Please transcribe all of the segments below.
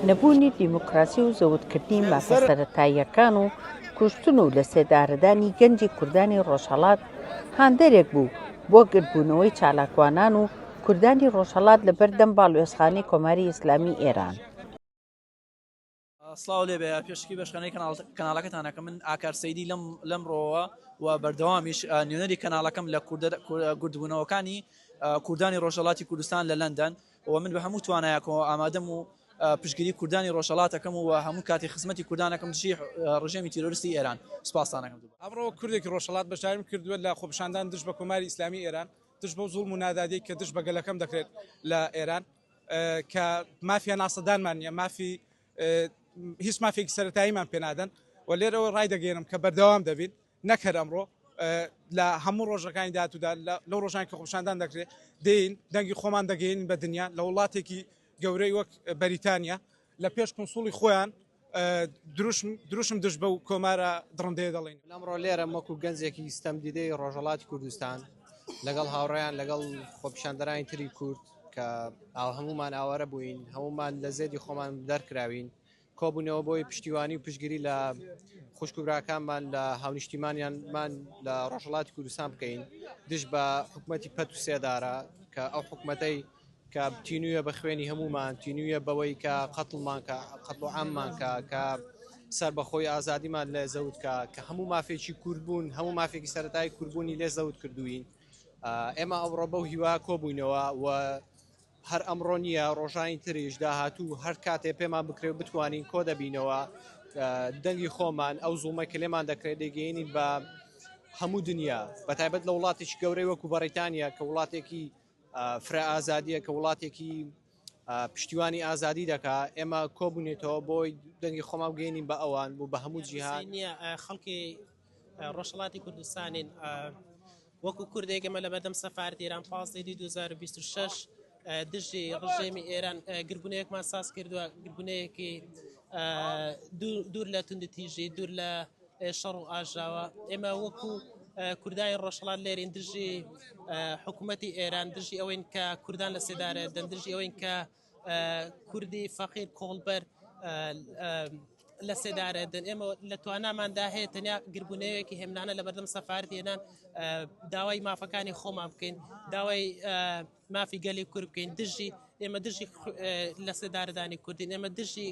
نەبوونی دیموکراسی و زەوتکردنی مافە سەرەتاییەکان و کوشتن و لە سێدارەدانی گەنجی کوردانی ڕۆژهەڵات هاندەرێک بوو بۆ گرتبوونەوەی چالاکوانان و کوردانی ڕۆژهەڵات لە بەردەم باڵوێزخانەی کۆماری ئیسلامی ئێران. سڵاو لێبێ پێشکی بەشخانەی کەناڵەکەتانەکە من ئاکار سەیدی لەمڕۆوە و بەردەوامیش نوێنەری کەناڵەکەم لە گردبوونەوەکانی کوردانی ڕۆژهەڵاتی کوردستان لە لەندەن و من بە هەموو توانایەکەوە ئامادەم و پشتگیری کوردانی ڕۆژهەڵاتەکەم و هەموو کاتی خزمەتی کوردانەکەم دژی ڕژێمی تیرۆریستی ئێران سوپاسانەکەم. ئەمڕۆ کوردێکی ڕۆژهەڵات بەشداریم کردووە لە خۆپیشاندان دژ بە کۆماری ئیسلامی ئێران، دژ بە زوڵم و نادادی کە دژ بە گەلەکەم دەکرێت لە ئێران کە مافیا ناسەدانمان نیە، مافی هیچ مافێکی سەرەتاییمان پێنادەن و لێرەوە ڕای دەگەێنم کە بەردەوام دەبین نەکەر ئەمڕۆ لە هەموو ڕۆژەکانی داهاتوودا لەو ڕۆژانی کە خۆپیشاندان دەکرێت دێین دەنگی خۆمان دەگەین بە دنیا لە وڵاتێکی گەورەی وەک بەریتانیا لە پێش کنسوڵی خۆیان دروشم دژ بە و کۆمارە دڕندەیە دەڵێن. ئەمڕۆ لێرە وەکو گەنجێکی ستەمدیدەی ڕۆژهەڵاتی کوردستان لەگەڵ هاوڕێیان لەگەڵ خۆپیشاندەرانی تری کورد کە هەمومان ئاوارە بووین، هەمومان لە زێدی خۆمان دەرکراوین، کۆبوونەوە بۆی پشتیوانی و پشتگیری لە خوشکبراکانمان لە هاونیشتیمانیانمان لە ڕۆژهەڵاتی کوردستان بکەین دژ بە حکومەتی پەت و سێدارە کە ئەو حکومەتەی کە تینویە بە خوێنی هەمومان، تینویە بەوەی کە قەتڵمان کە قەتڵ و عاممان کە سەر بەخۆی ئازادیمان لێ زەوت کە هەموو مافێکی کوردبوون، هەموو مافێکی سەرەتایی کوردبوونی لێ زەوت کردوین. ئێمە ئەوڕۆ بەو هیوا کۆبووینەوە و هەر ئەمڕۆ نییە ڕۆژانی تریش داهاتوو هەر کاتێ پێمان بکرێت بتوانین کۆ دەبینەوە دەنگی خۆمان ئەو زوڵمە کە لێمان دەکرێت دەگەێنین بە هەموو دنیا بەتایبەت لە وڵاتێکی گەورەی وەکو بەریتانیا کە وڵاتێکی فرە ئازادیە کە وڵاتێکی پشتیوانی ئازادی دەکا ئێمە کۆبوونێتەوە بۆی دەنگی خۆمان بگەێنین بە ئەوان بوو بە هەموو جیهان نییە خەڵکی ڕۆژهەڵاتی کوردستانین وەکو کوردێکمە لە بەردەم سەفارەتی ئێران 2026 دژی ڕژێمی ئێران گربوونەیەکمان ساز کردووە، گربوونەیەکی دوور لە توندتیژی دوور لە شەڕ و ئاژاوە. ئێمە وەکو کوردانی ڕۆژهەڵات لێرین دژی حکوومەتی ئێران، دژی ئەوەین کە کوردان لە سێدارە دەن، دژی ئەوەین کە کوردی فەقیر کۆڵبەر لە سێدارە دەن. ئێمە لە تواناماندا هەیە تەنیا گربوونەیەکی هێمنانە لە بەردەم سەفارەتی ئێران داوای مافەکانی خۆمان بکەین، داوای مافی گەلی کورد بکەین. دژی ئێمە دژی لە سێدارەدانی کوردین، ئێمە دژی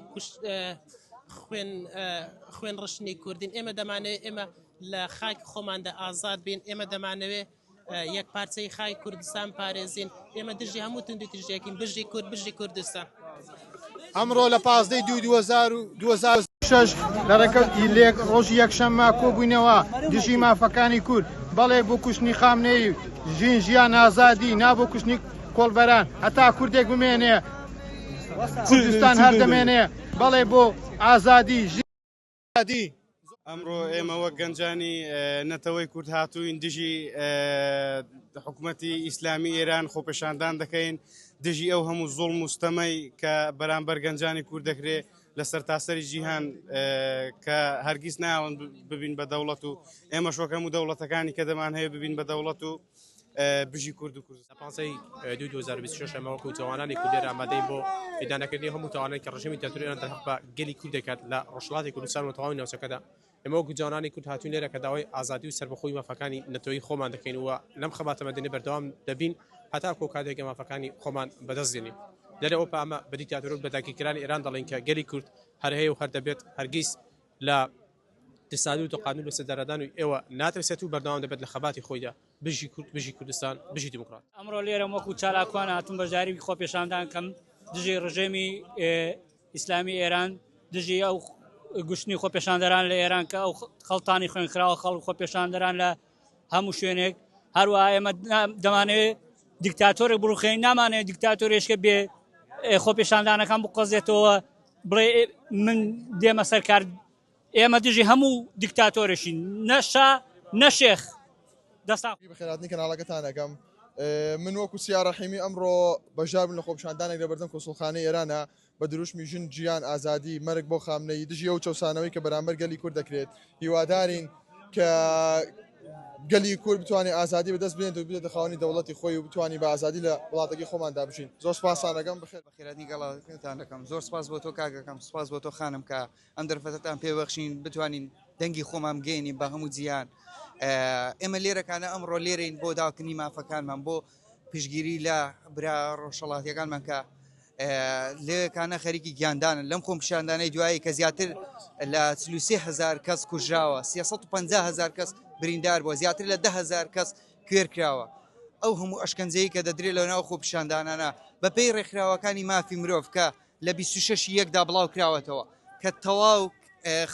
خوێن ڕشنی کوردین. ئێمە دەمانەوێت ئێمە لە خاک خۆماندا ئازاد بین، ئێمە دەمانەوێت یەک پارچەی خای کوردستان پارێزین، ئێمە دژی هەموو توندتیژیەکین بژی کورد بژی کوردستان. ئەمڕۆ لە 15/2026 لە ڕۆژی یەکشەممە کۆبووینەوە دژی مافەکانی کورد بەڵێ بۆ کوشتنی خامنەی ژیان ئازادی نابۆ کوشتنی کۆڵبەران هەتا کوردێک بمێنێ کوردستان هەر دەمێنێ بەڵێ بۆ ئازادی ژیادی. ئەمڕۆ ئێمە وەک گەنجانی نەتەوەی کورد هاتووین دژی حکوومەتی ئیسلامی ئێران خۆپیشاندان دەکەین دژی ئەو هەموو زوڵم مستەمەی کە بەرامبەر گەنجانی کورد دەکرێت لە سەرتاسەری جیهان کە هەرگیز ناوەن ببین بە دەوڵەت و ئێمە شۆکەم و دەوڵەتەکانی کە دەمان هەیە ببین بە دەوڵەت و بژی کورد و کوردستان. 2026 ئەمەوەکو جوانانی کوردێر ئامادەین بۆ ئیدانەکردنی هەموو تاوانەی کە ڕژێمی دەتوانێت ئێران دەرهەق بە گەلی کورد دەکات لە ڕۆژهەڵاتی کوردستان و تەواوی ناوچەکەدا. ئێمە وەکو جوانانی کورد هاتوین لێرە کە داوای ئازادی و سەربەخۆی مافەکانی نەتەوەیی خۆمان دەکەین و لەم خەباتە مەدەنی بەردەوام دەبین هەتا کۆ کاتێک مافەکانی خۆمان بەدەست دێنین. لەرەوە ئەمە بە دیکتاتۆر و بە داگیرکردنی ئێران دەڵێن کە گەلی کورد هەر هەیە و هەر دەبێت هەرگیز لە اقتصادی و قانون و سەدارەدان و ئێوە ناترسێت و بەردەوام دەبێت لە خەباتی خۆیدا بژی کورد بژی کوردستان بژی دیموکرات. ئەمڕۆ لێرە وەکو چالاکوان هاتوون بەشداری خۆپیشاندان کەم دژی ڕژێمی ئیسلامی ئێران دژی ئەو گوشتنی خۆپیشاندەران لە ئێران کە ئەو خەڵتانی خوێنکراوە خەڵک خۆپیشاندەران لە هەموو شوێنێک هەروە ئێمە دەمانەوێت دیکتاتۆرێک بڕوخێن، نامانەوێت دیکتاتۆرێشکە بێ خۆپیشاندانەکان بقۆزێتەوە بڵێ من دێمە سەرکار. ئێمە دژی هەموو دیکتاتۆرێشین، نەشا نەشێخ. دەستا بەخێراتنی کەناڵەکەتانەکەم من وەکو سیارە حیمی ئەمڕۆ بەژابن لە خۆپیشاندانێک لە بەردەم کۆسڵخانەی ئێرانە بە دروشمی ژن ژیان ئازادی مەرگ بۆ خامنەی دژی ئەو چەسانەوەی کە بەرامبەر گەلی کورد دەکرێت هیوادارین کە گەلی کورد بتوانێت ئازادی بەدەست بێنێت و بێتە خاوەنی دەوڵەتی خۆی و بتوانانی بە ئازادی لە وڵاتەکەی خۆمان دابژین. زۆر سپاسانەکەم بخێر بەخێرانی گەڵاکەتان دەکەم. زۆر سپاس بۆ تۆ کاگەکەم، سپاس بۆ تۆ خانم کە ئەم دەرفەتتان پێبەخشین بتوانین دەنگی خۆمان بگەینین بە هەموو جیهان. ئێمە لێرەکانە ئەمڕۆ لێرەین بۆ داواکردنی مافەکانمان، بۆ پشگیری لە برا ڕۆژهەڵاتیەکانمان کە لێکانە خەریکی گیاندانن لەم خۆم پیشاندانەی دوایی کە زیاتر لە 33,000 کەس کوژراوە، 350,000 کەس بریندار بووە، زیاتر لە 10,000 کەس کوێرکراوە. ئەو هەموو ئەشکەنجەیە کە دەدرێت لە ناو خۆ پیشاندانانە بەپێی ڕێکخراوەکانی مافی مرۆڤ کە لە 26 یەکدا بڵاو کراوەتەوە کە تەواو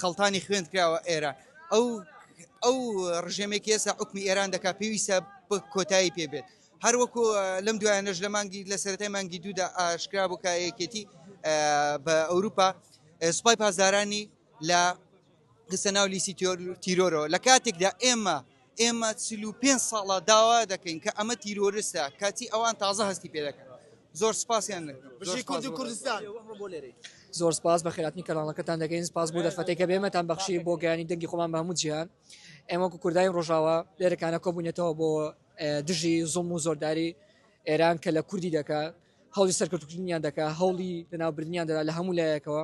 خەڵتانی خوێند کراوە ئێران. ئەو ڕژێمێکی ئێستا حکمی ئێران دەکا پێویستە کۆتایی پێبێت. هەر وەکو لەم دوایانەش لە مانگی لە سەرەتای مانگی دوودا ئاشکرا بوو کە یەکێتی بە ئەوروپا سوپای پاسدارانی لە خستە ناو لیستی تیرۆرەوە لە کاتێکدا ئێمە 45 ساڵە داوا دەکەین کە ئەمە تیرۆرستە کاتی ئەوان تازە هەستی پێ دەکەن. زۆر سپاسیان بەشی کوردی کوردستان. زۆر سپاس بە خێراتنی کەناڵەکەتان دەگەین، سپاس بۆ دەرفەتێکە بێمەتان بەخشی بۆ گەیانی دەنگی خۆمان بە هەموو جیهان. ئێمە کوردای ڕۆژاوە لێرەکانە کۆبوونێتەوە بۆ دژی زوڵم و زۆرداری ئێران کە لە کوردی دەکات، هەوڵی سەرکەوتنیان دەکات، هەوڵی لەناوبردنیان دەدا لە هەموو لایەکەوە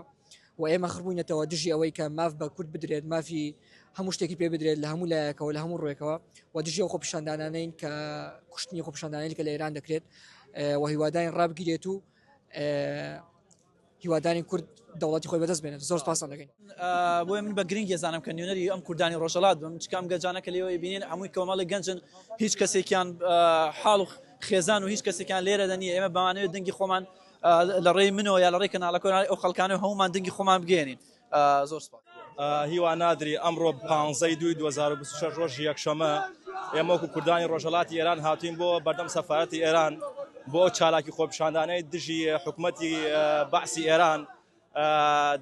و ئێمە خڕبووینەتەوە دژی ئەوەی کە ماف بە کورد بدرێت، مافی هەموو شتێکی پێ بدرێت لە هەموو لایەکەوە لە هەموو ڕێکەوە و دژی ئەو خۆپیشاندانانەین کە کوشتنی خۆپیشاندانەی کە لە ئێران دەکرێت و هیوادارین ڕابگیرێت و هیوادارین کورد دەوڵەتی خۆی بەدەست بێنێت. زۆر سپاسان دەکەین. بۆیە من بە گرنگ ێزانم کە نوێنەری ئەم کوردانی ڕۆژهەڵات بم چکام گەنجانە کە لێوەی بینین هەمووی کۆمەڵی گەنجن، هیچ کەسێکیان حاڵ و خێزان و هیچ کەسێکیان لێرە دەنیە. ئێمە بەمانەوێت دەنگی خۆمان لە ڕێی منەوە یا لە ڕێی کەناڵەکە ئەو خەڵکانە هەمومان دەنگی خۆمان بگێنین. زۆر سپاس. هیوا نادری ئەمڕۆ 15/2/2026 ڕۆژی یەکشەمە ئێمە وەکو کوردانی ڕۆژهەڵاتی ئێران هاتوین بۆ بەردەم سەفارەتی ئێران بۆ چالاکی خۆپیشاندانەی دژی حکوومەتی بەعسی ئێران،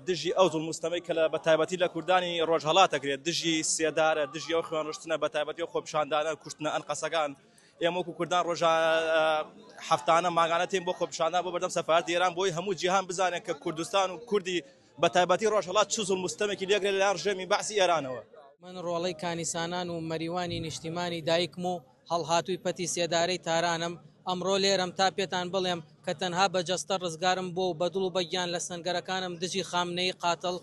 دژی ئەو زوڵم مستەمەی کە بە تایبەتی لە کوردانی ڕۆژهەڵات دەکرێت، دژی سێدارە، دژی ئەو خوێنڕشتنە بە تایبەتی و خۆپیشاندانە کوشتنە ئەنقەسەکان. ئێمە وەکو کوردان ڕۆژە هەفتانە ماگانە تێن بۆ خۆپیشاندان بۆ بەردەم سەفارەتی ئێران بۆی هەموو جیهان بزانێت کە کوردستان و کوردی بە تایبەتی ڕۆژهەڵات چ زوڵم مستەمێکی لێگرێت لە ڕژێمی بەعسی ئێرانەوە. من ڕۆڵەی کانیسانان و مەریوانی نیشتیمانی دایکم و هەڵهاتووی پەتی سێدارەی تارانم. ئەمڕۆ لێرم تا پێتان بڵێم کە تەنها بەجەستە ڕزگارم بۆ بەدڵ و بەگیان لە سنگەرەکانم دژی خامنەی قاتڵ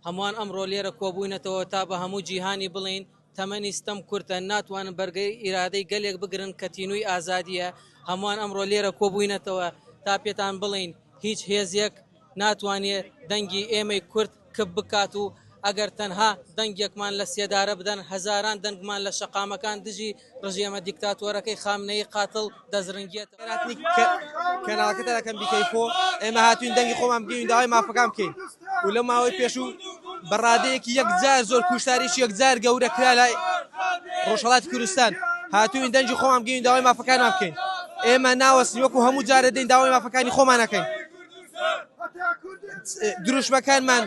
هەمووان ئەمڕۆ لێرە کۆبووینەتەوە تا بە هەموو جیهانی بڵین تەمەنی ستەم کورتە ناتوانن بەرگەی ئیرادەی گەلێک بگرن کە تینووی ئازادیە. هەمووان ئەمڕۆ لێرە کۆبووینەتەوە تا پێتان بڵین هیچ هێزیەک ناتوانێت دەنگی ئێمەی کورد کب بکات و ئەگەر تەنها دەنگێکمان لە سێدارە بدەن هەزاران دەنگمان لە شەقامەکان دژی ڕژێمە دیکتاتۆرەکەی خامنەی قاتڵ دەزرنگێت. کەناڵەکەتەکەم بیکەیفۆ ئێمە هاتوین دەنگی خۆمان بگەین داوای مافەکان بکەین و لە ماوەی پێشوو بەڕادەیەکی یەکجار زۆر کوشتاریشی یەکجار گەورە کرا لای ڕۆژهەڵاتی کوردستان هاتوین دەنگی خۆمان بگەین داوای مافەکانمان بکەین. ئێمە ناوەستین وەکو هەموو جارە دەین داوای مافەکانی خۆمان نەکەین. دروشمەکانمان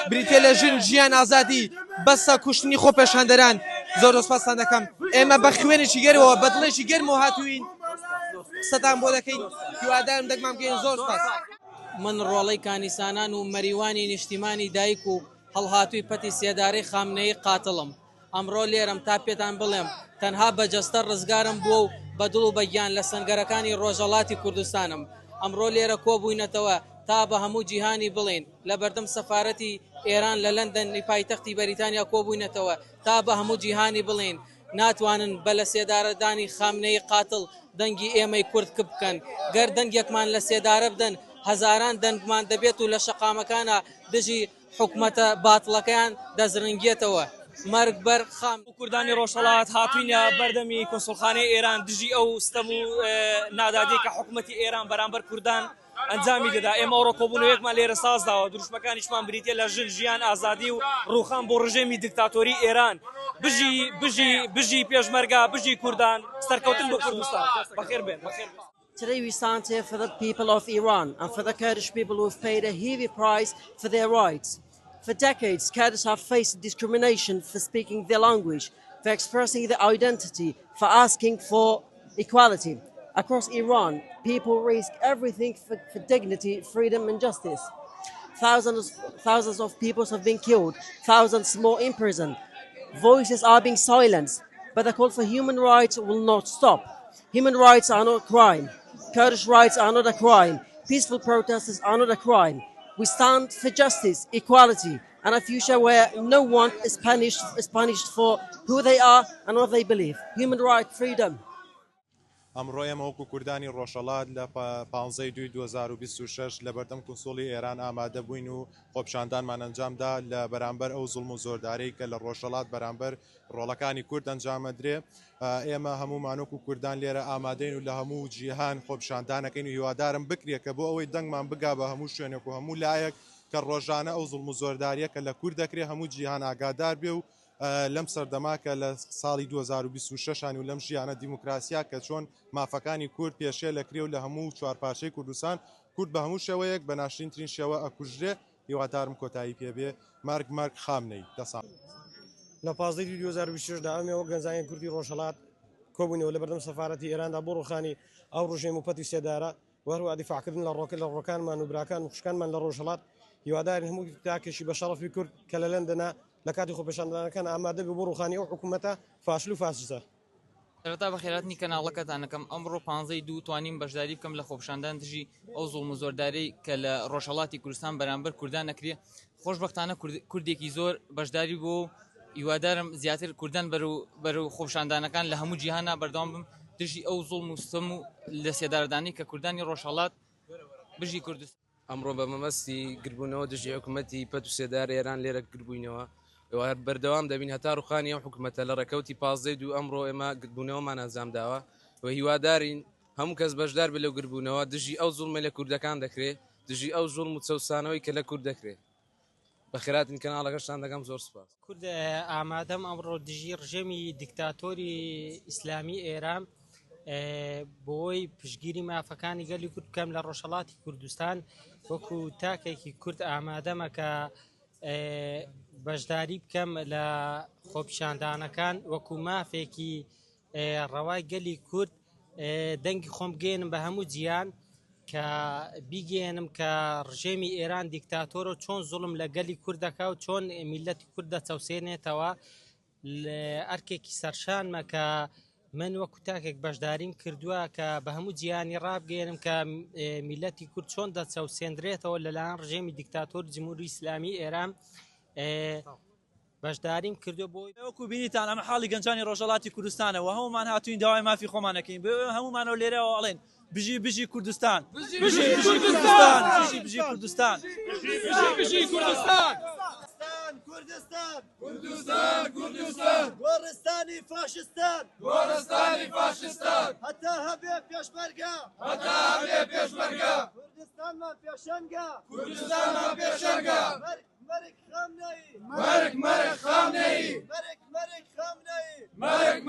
بریتێ لە ژیان ئازادی بەسە کوشتنی خۆپیشاندەران. زۆر دەسپاسان دەکەم. ئێمە بە خوێنێکی گەرەوە بە دڵێکی گەرمەوە هاتووین سەتان بۆ دەکەین. هیوادارم دەنگمان بگەین. زۆر سپاس. من ڕۆڵەی کانیسانان و مەریوانی نیشتیمانی دایک و هەڵهاتووی پەتی سێدارەی خامنەی قاتڵم. ئەمڕۆ لێرم تا پێتان بڵێم تەنها بەجەستە ڕزگارم بووە و بەدڵ و بەگیان لە سنگەرەکانی ڕۆژهەڵاتی کوردستانم. ئەمڕۆ لێرە کۆبووینەتەوە تا بە هەموو جیهانی بڵێن لە بەردەم سەفارەتی ئێران لە لەندەنی پایتەختی بەریتانیا کۆبووینەتەوە تا بە هەموو جیهانی بڵێن ناتوانن بە لە سێدارەدانی خامنەی قاتڵ دەنگی ئێمەی کورد کب بکەن. گەر دەنگێکمان لە سێدارە بدەن هەزاران دەنگمان دەبێت و لە شەقامەکانە دژی حکوومەتە باتڵەکەیان دەزرنگێتەوە. مەرگ بەر خام کوردانی ڕۆژهەڵات هاتوینە بەردەمی کۆنسڵخانەی ئێران دژی ئەو ستەم و نادادی کە حکوومەتی ئێران بەرامبەر کوردان ئەنجامی دەدا. ئێمە ڕۆکۆبوونەوەیەکمان لێرە سازداوە، دروشمەکانیشمان بریتە لە ژیان ئازادی و ڕووخان بۆ ڕژێمی دیکتاتۆری ئێران. بژی پێشمەرگا بژی کوردان سەرکەوتن بۆ کوردستان. بەخێر بێن. Today we stand here for the people of Iran and for the Kurdish people who have paid a heavy price for their rights. For decades, Kurds have faced discrimination for speaking their language, for expressing their identity, for asking for equality. Across Iran, people risk everything for dignity, freedom and justice. Thousands of people have been killed, thousands more in prison. Voices are being silenced. but the call for human rights will not stop. Human rights are not a crime. Kurdish rights are not a crime. Peaceful protesters are not a crime. We stand for justice, equality, and a future where no one is punished for who they are and what they believe. Human rights, freedom. ئەمڕۆ ئێمە وەکو کوردانی ڕۆژهەڵات لە 15/2/2026 لە بەردەم کونسوڵی ئێران ئامادە بووین و خۆپیشاندانمان ئەنجامدا لە بەرامبەر ئەو زوڵم و زۆردارەی کە لە ڕۆژهەڵات بەرامبەر ڕۆڵەکانی کورد ئەنجامەدرێ. ئێمە هەمومان وەکو کوردان لێرە ئامادەین و لە هەموو جیهان خۆپیشاندانەکەین و هیوادارم بکرێت کە بۆ ئەوەی دەنگمان بگا بە هەموو شوێنێک و هەموو لایەک کە ڕۆژانە ئەو زوڵم و زۆرداریە کە لە کورد دەکرێت هەموو جیهان ئاگادار بێ و لەم سەردەماکە لە ساڵی 2026 و لەم ژیانە دیموکراسیا کە چۆن مافەکانی کورد پێشێ لەکرێ و لە هەموو چوارپارچەی کوردستان کورد بە هەموو شێوەیەک بە ناشرینترین شێوە ئەکوژرێ. هیوادارم کۆتایی پێبێ. مارگ خامنەی دەسام لە 15/2026دا ئەمێوە گەنجانی کوردی ڕۆژهەڵات کۆبوونەوە لە بەردەم سەفارەتی ئێراندا بۆ ڕوخانی ئەو ڕژێم و پەتی سێدارە وەروە دیفاعکردن لە ڕۆکانمان و براکان و خوشکانمان لە ڕۆژهەڵات. هیوادارین هەموو تاکێشی بە شەڕەفی کورد کە لە لەندەنە لە کاتی خۆپیشاندانەکان ئامادە بێ بۆ ڕوخانی ئەو حکوومەتە فاشل و فاسیستە. سەرەتا بەخێراتنی کەناڵەکەتانەکەم ئەمڕۆ 15/2 توانیم بەشداری بکەم لە خۆپیشاندان دژی ئەو زوڵم و زۆردارەی کە لە ڕۆژهەڵاتی کوردستان بەرامبەر کوردان نەکرێ. خۆشبەختانە کوردێکی زۆر بەشداری بۆ هیوادارم زیاتر کوردان بەرەو خۆپیشاندانەکان لە هەموو جیهانە بەردەوام بم دژی ئەو زوڵم و ستەم و لە سێدارەدانی کە کوردانی ڕۆژهەڵات بژی کوردستان. ئەمڕۆ بە مەمەستی گربوونەوە دژی حکوومەتی پەت و سێدار ئێران لێرە گربووینەوە بەردەوام دەبین هەتا ڕوخانی ئەم حکوومەتە لە ڕێکەوتی 15/2 ئەمڕۆ ئێمە گربوونەوەمان ئەنجامداوە و هیوادارین هەموو کەس بەشدار بێ لەو گربوونەوە دژی ئەو زوڵمە لە کوردەکان دەکرێت دژی ئەو زوڵم و چەوسانەوەی کە لە کورد دەکرێت. بەخێراتین کەناڵەکەشتان دەکەم زۆر سوپاس. کورد ئامادەم ئەمڕۆ دژی ڕژێمی دیکتاتۆری ئیسلامی ئێران بۆی پشگیری مافەکانی گەلی کورد بکەم لە ڕۆژهەڵاتی کوردستان وەکو تاکێکی کورد ئامادەمە کە بەشداری بکەم لە خۆپیشاندانەکان وەکو مافێکی ڕەوای گەلی کورد دەنگی خۆم بگێنم بە هەموو جیان کە بیگەێنم کە ڕژێمی ئێران دیکتاتۆرە چۆن زوڵم لە گەلی کوردەکە و چۆن میلەتی کورد دەچەوسێنێتەوە ئەرکێکی سەرشانمە کە من وەکو تاکێک بەشداریم کردووە کە بە هەموو جیانی ڕابگەێنم کە میلەتی کورد چۆن دەچەوسێنرێتەوە لەلایەن ڕژێمی دیکتاتۆر جمهوری ئیسلامی ئێران بەشداریم کردو بۆی وەکو بینیتان ئەمە حاڵی گەنجانی ڕۆژهەڵاتی کوردستانەوە هەمومان هاتوین داوای مافی خۆمانەکەین هەمومانەوە لێرەوە ئەڵێن بژی کوردستان بژی کوردستان بژی کوردستان بژی کوردستان كردستان كردستان كردستان گۆڕستانی فاشستان گۆڕستانی فاشستان هەتا هەبێ پێشمەرگە هەتا هەبێ پێشمەرگە کوردستانمان پێشەنگە کوردستانمان پێشەنگە مرگ خامنەی مرگ خامنەی مرگ خامنەی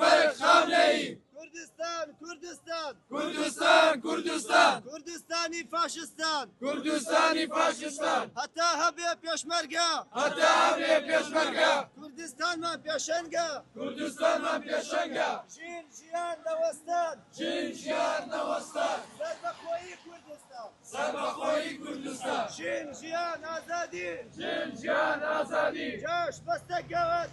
مرگ خامنەی كردستان كردستان كردستان كردستان كردستاني فاشستان كردستاني فاشستان حتى هبي بيشمرقة حتى هبي بيشمرقة كردستان ما بيشنقة كردستان ما بيشنقة شين جيان نوستان شين جيان نوستان سربخوي كردستان سربخوي كردستان شين جيان آزادي شين جيان آزادي جاش بستقوت